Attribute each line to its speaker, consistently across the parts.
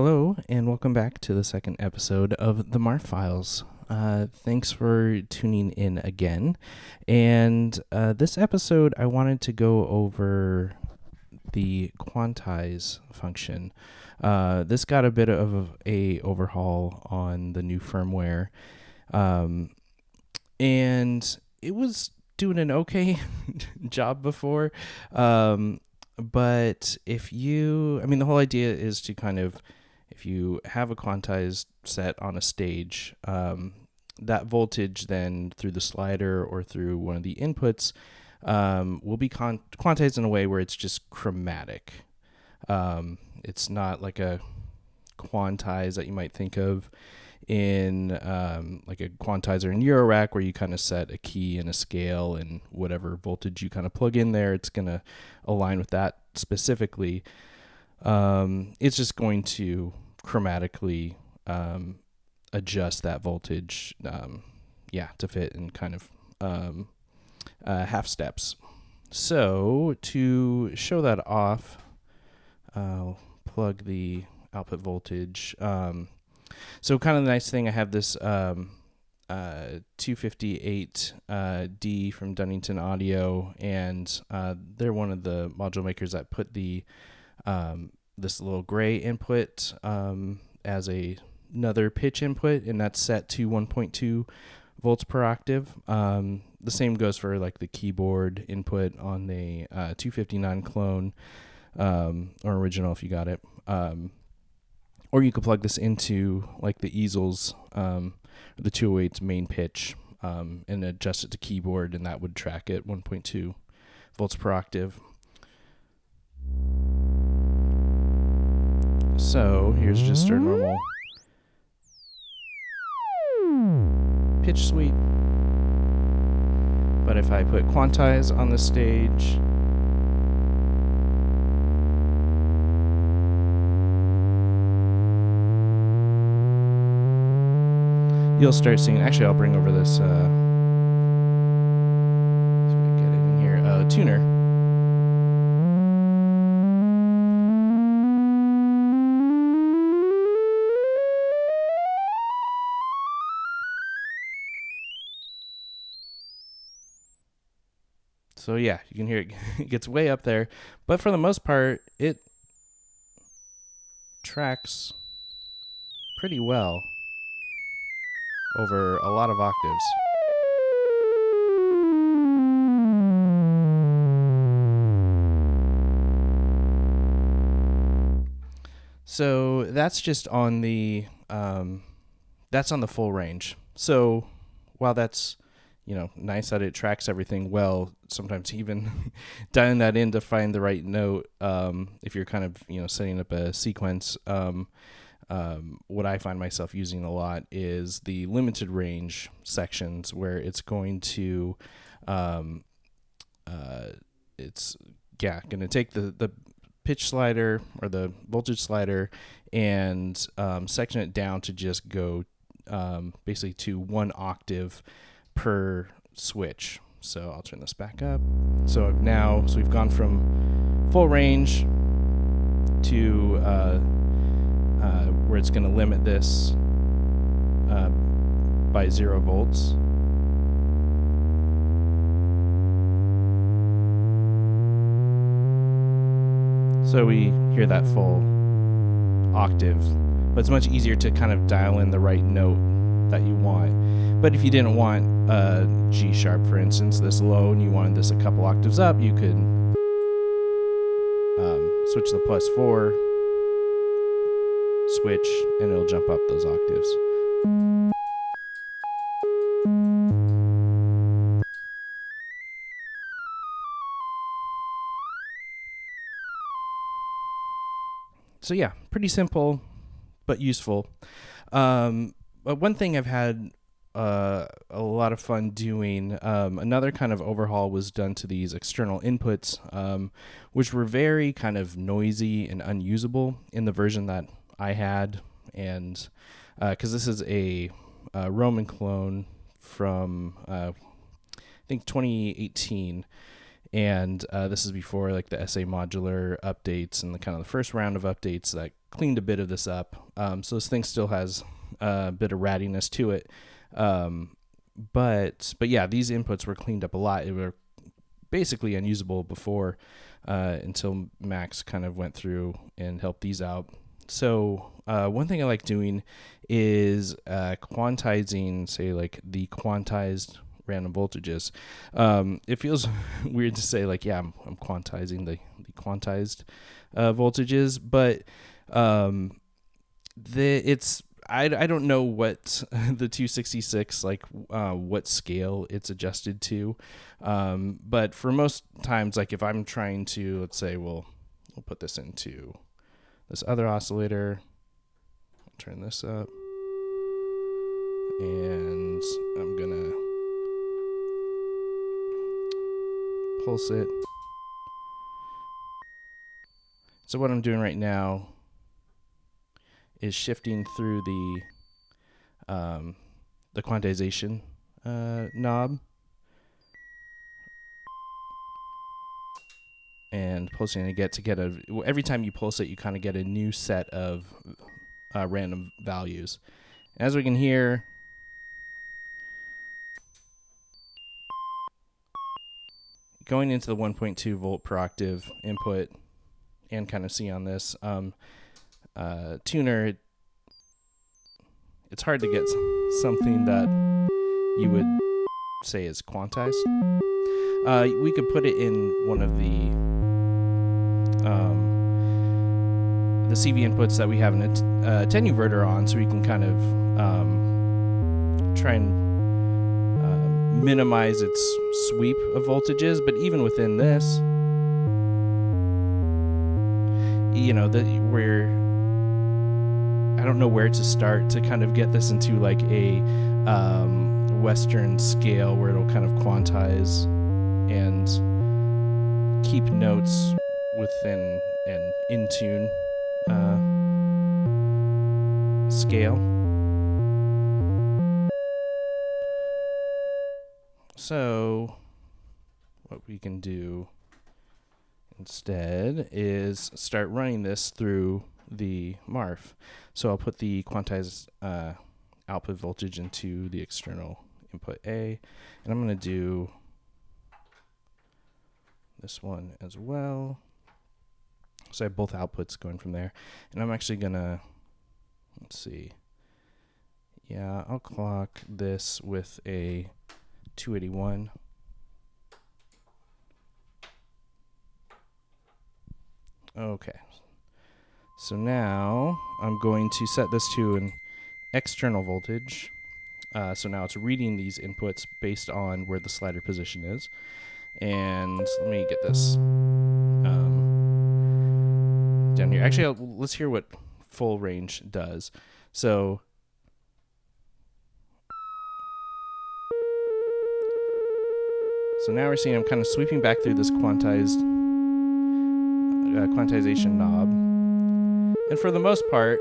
Speaker 1: Hello, and welcome back to the second episode of the MARF Files. Thanks for tuning in again. And this episode, I wanted to go over the quantize function. This got a bit of a overhaul on the new firmware, and it was doing an okay job before. But the whole idea is to kind of, if you have a quantized set on a stage, that voltage then through the slider or through one of the inputs will be quantized in a way where it's just chromatic. It's not like a quantize that you might think of in like a quantizer in Eurorack, where you kind of set a key and a scale, and whatever voltage you kind of plug in there, it's going to align with that specifically. It's just going to chromatically adjust that voltage to fit in kind of half steps. So to show that off, I'll plug the output voltage. So kind of the nice thing, I have this 258D from Dunnington Audio, and they're one of the module makers that put the this little gray input as another pitch input, and that's set to 1.2 volts per octave. The same goes for like the keyboard input on the 259 clone or original if you got it. Or you could plug this into like the easels, the 208's main pitch, and adjust it to keyboard, and that would track it 1.2 volts per octave. So here's just our normal pitch sweep. But if I put quantize on the stage, you'll start seeing, actually I'll bring over this, see if we can get it in here, tuner. So yeah, you can hear it gets way up there, but for the most part, it tracks pretty well over a lot of octaves. So that's just on the full range. So while that's nice that it tracks everything well, sometimes even dialing that in to find the right note, if you're kind of setting up a sequence. What I find myself using a lot is the limited range sections, where it's going to going to take the pitch slider or the voltage slider and section it down to just go basically to 1 octave per switch. So I'll turn this back up. So we've gone from full range to where it's going to limit this by 0 volts. So we hear that full octave, but it's much easier to kind of dial in the right note that you want. But if you didn't want G sharp, for instance, this low, and you wanted this a couple octaves up, you could switch the +4 switch, and it'll jump up those octaves. So yeah, pretty simple, but useful. But one thing I've had a lot of fun doing, another kind of overhaul was done to these external inputs, which were very kind of noisy and unusable in the version that I had. And because this is a Roman clone from I think 2018, And this is before like the SA modular updates and the kind of the first round of updates that cleaned a bit of this up. So this thing still has a bit of rattiness to it. But yeah, these inputs were cleaned up a lot. They were basically unusable before until Max kind of went through and helped these out. So one thing I like doing is quantizing, say, like the quantized random voltages. It feels weird to say, like, yeah, I'm quantizing the quantized voltages, but I don't know what the 266, like what scale it's adjusted to, but for most times, like if I'm trying to, let's say, we'll put this into this other oscillator. I'll turn this up, and I'm gonna pulse it. So what I'm doing right now is shifting through the quantization knob and pulsing it to get every time you pulse it, you kind of get a new set of random values. As we can hear, going into the 1.2 volt per octave input, and kind of see on this tuner, it's hard to get something that you would say is quantized. We could put it in one of the CV inputs that we have an attenuverter on, so we can kind of try and minimize its sweep of voltages. But even within this, you know, I don't know where to start to kind of get this into like a Western scale where it'll kind of quantize and keep notes within an in tune scale. So what we can do instead is start running this through the MARF. So I'll put the quantized output voltage into the external input A, and I'm going to do this one as well. So I have both outputs going from there, and I'm actually going to, let's see, yeah, I'll clock this with a 281. Okay. So now I'm going to set this to an external voltage. So now it's reading these inputs based on where the slider position is. And let me get this down here. Actually, let's hear what full range does. So now we're seeing I'm kind of sweeping back through this quantization knob. And for the most part,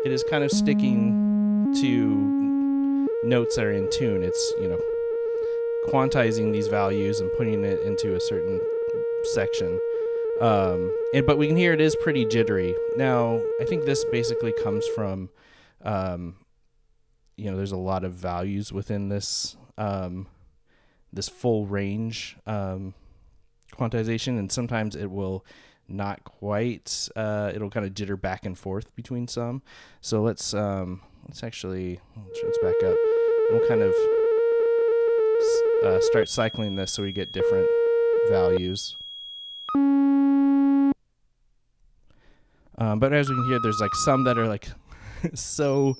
Speaker 1: it is kind of sticking to notes that are in tune. It's, you know, quantizing these values and putting it into a certain section. But we can hear it is pretty jittery. Now, I think this basically comes from, you know, there's a lot of values within this this full range quantization, and sometimes it will not quite, it'll kind of jitter back and forth between some. So let's actually turn this back up. We'll kind of start cycling this so we get different values. But as we can hear, there's like some that are like so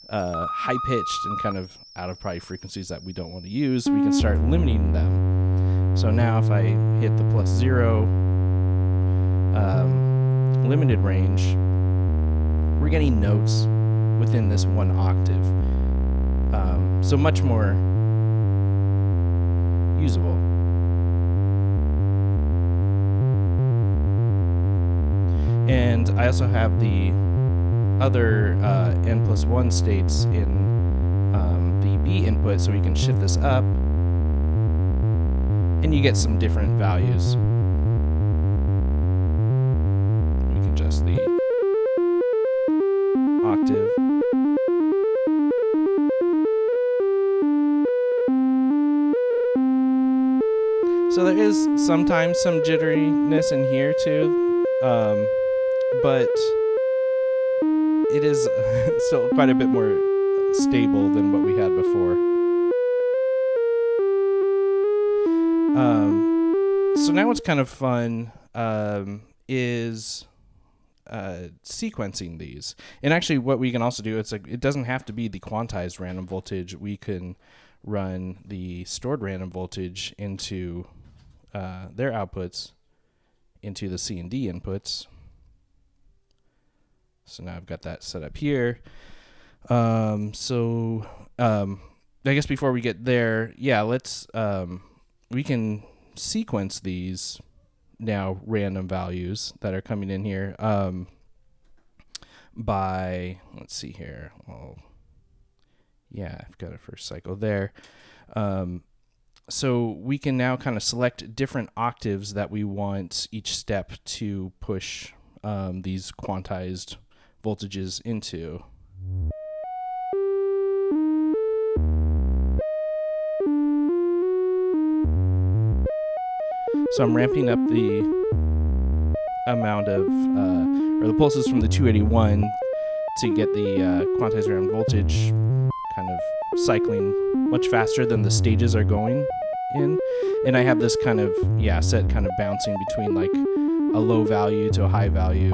Speaker 1: high pitched and kind of out of probably frequencies that we don't want to use. We can start limiting them. So now if I hit the +0 limited range, we're getting notes within this 1 octave. So much more usable. And I also have the other n+1 states in the B input, so we can shift this up and you get some different values. We can adjust the octave. So there is sometimes some jitteriness in here too, but it is still quite a bit more stable than what we had before. So now what's kind of fun is sequencing these. And actually what we can also do, it's like it doesn't have to be the quantized random voltage. We can run the stored random voltage into their outputs into the C and D inputs. So now I've got that set up here. I guess before we get there, yeah, let's we can sequence these now random values that are coming in here by, let's see here. Oh, yeah, I've got a first cycle there. So we can now kind of select different octaves that we want each step to push these quantized voltages into. So I'm ramping up the amount of, or the pulses from the 281 to get the quantized random voltage kind of cycling much faster than the stages are going in. And I have this kind of, set kind of bouncing between like a low value to a high value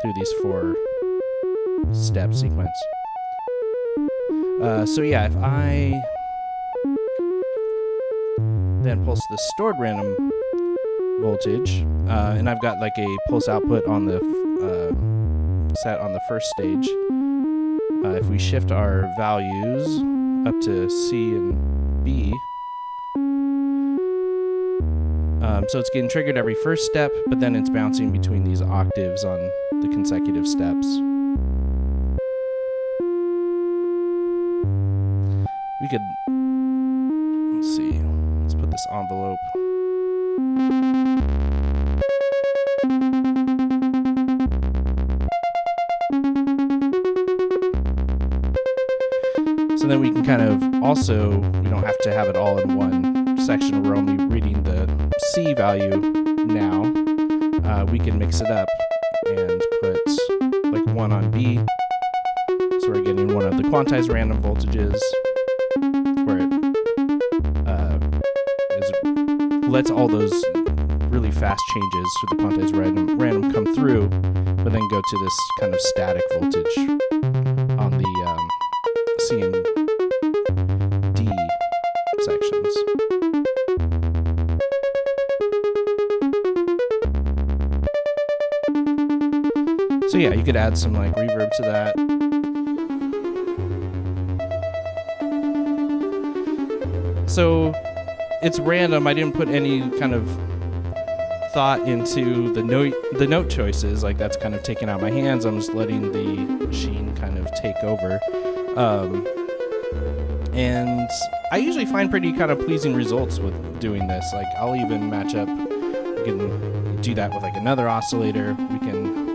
Speaker 1: through these 4-step sequence. If I then pulse the stored random voltage, and I've got like a pulse output on the set on the first stage. If we shift our values up to C and B, so it's getting triggered every first step, but then it's bouncing between these octaves on the consecutive steps. We could, let's see, let's put this envelope. So then we can kind of also, we don't have to have it all in one section. We're only reading the C value now. We can mix it up and put like 1 on B. So we're getting one of the quantized random voltages where it lets all those really fast changes for the quantized random come through, but then go to this kind of static voltage on the C and D sections. So yeah, you could add some like reverb to that. So it's random. I didn't put any kind of thought into the note choices. Like that's kind of taken out of my hands. I'm just letting the machine kind of take over. And I usually find pretty kind of pleasing results with doing this. Like I'll even match up, we can do that with like another oscillator. We can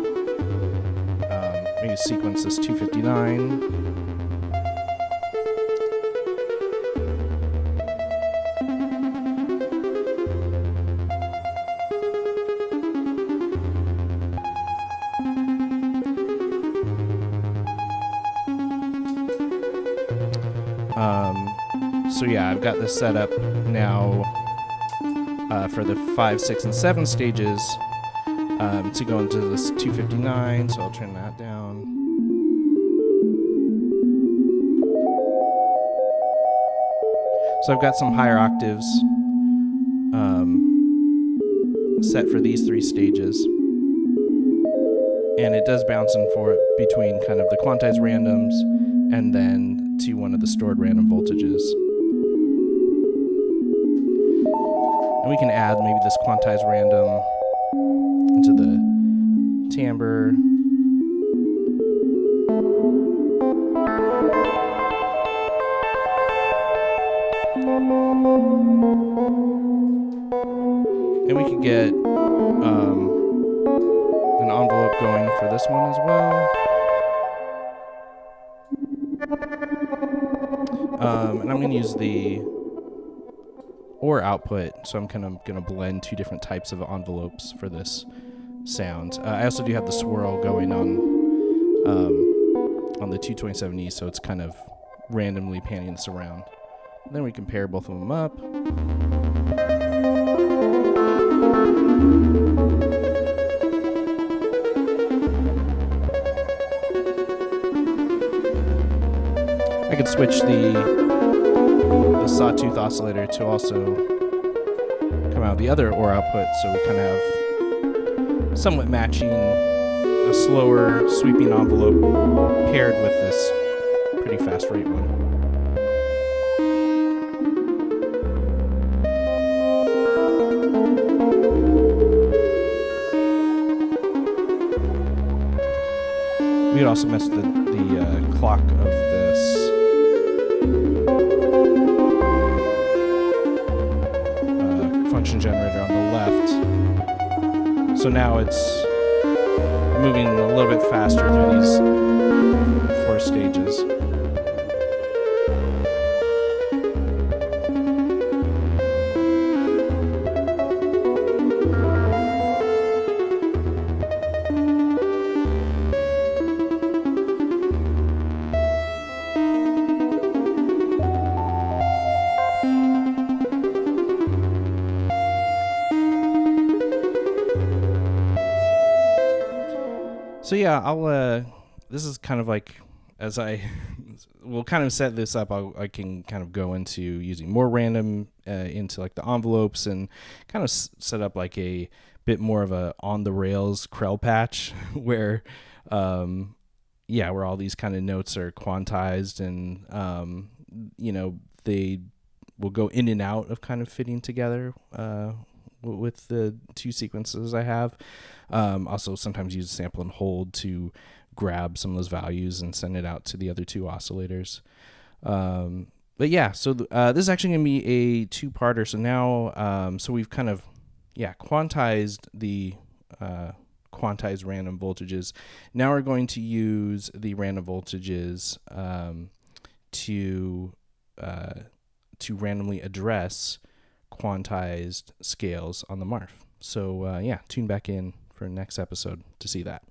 Speaker 1: maybe sequence this 259. So yeah, I've got this set up now for the 5, 6, and 7 stages to go into this 259. So I'll turn that down. So I've got some higher octaves set for these 3 stages, and it does bounce in for it between kind of the quantized randoms and then to one of the stored random voltages. And we can add maybe this quantized random into the timbre. And we could get an envelope going for this one as well. And I'm going to use the OR output, so I'm kind of going to blend two different types of envelopes for this sound. I also do have the swirl going on the 227E, so it's kind of randomly panning this around. And then we can pair both of them up. I could switch the sawtooth oscillator to also come out the other OR output, so we kind of have somewhat matching a slower sweeping envelope paired with this pretty fast rate one. We could also mess with the clock of this function generator on the left. So now it's moving a little bit faster through these 4 stages. So yeah, this is kind of like, as we'll kind of set this up, I can kind of go into using more random into like the envelopes and kind of set up like a bit more of a on the rails Krell patch where, where all these kind of notes are quantized and, they will go in and out of kind of fitting together, with the 2 sequences I have. Also sometimes use sample and hold to grab some of those values and send it out to the other 2 oscillators. But yeah, so this is actually going to be a 2-parter. So now, so we've kind of, quantized the quantized random voltages. Now we're going to use the random voltages to randomly address quantized scales on the MARF. So tune back in for next episode to see that.